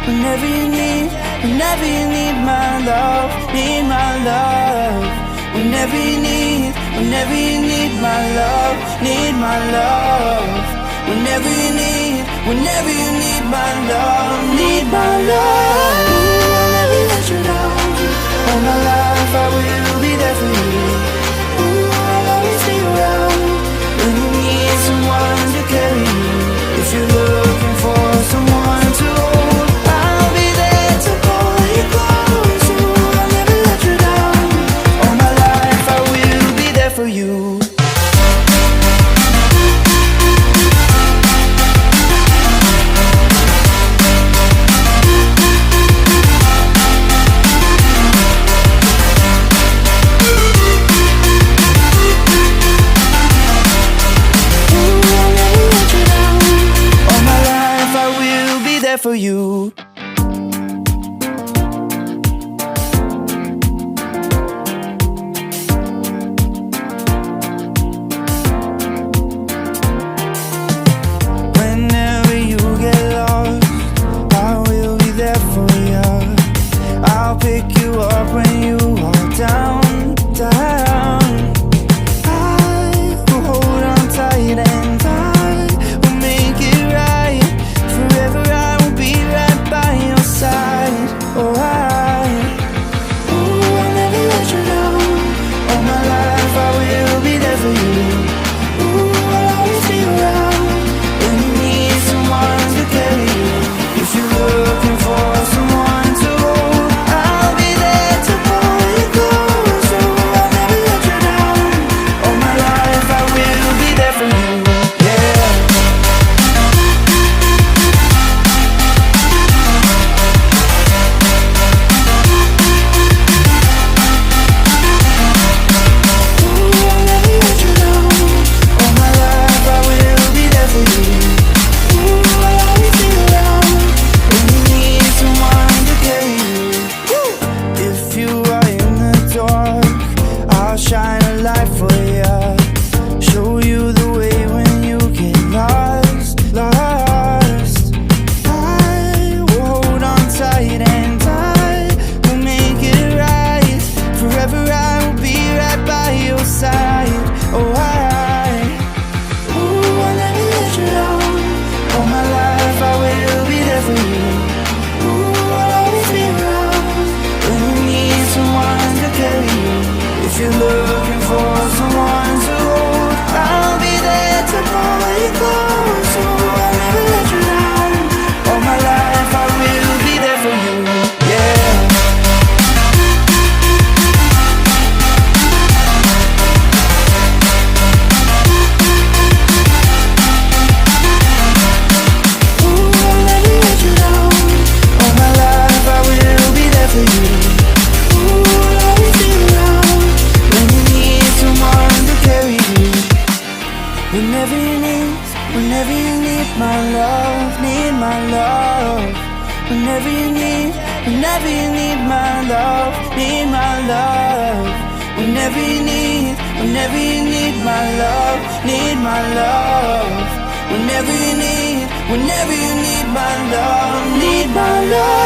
whenever you need my love, need my love. Whenever you need my love, need my love. Whenever you need my love, need my love. I'll never let you down. All my life I will be there for you. I'll always be around when you need someone to carry you. If you're looking for someone to hold, I'll be there to pull you close. I'll never let you down. All my life I will be there for you. For you. Whenever you get lost, I will be there for you. I'll pick you up when you are down, down. I will hold on tight and I will make it right. Forever I will be right by your side. Oh, I'll never let you down. All my life I will be there for you. I'll always be around when you need someone to carry you. If you're looking for someone to hold, I'll be there to pull you close. Oh, I'll never let you down. All my life I will be there for you. Shine a light for you, show you the way when you get lost, lost. I will hold on tight and I will make it right. Forever I will be right by your side. Oh, I'll never let you down. All my life I will be there for you. I'll always be around when you need someone to carry you. If you're looking for someone to hold, I'll be there to pull you close. Oh, I'll never let you down. All my life I will be there for you. Yeah. Ooh, I'll never let you down. All my life I will be there for you. Whenever you need my love, need my love. Whenever you need my love, need my love. Whenever you need my love, need my love. Whenever you need my love, need my love.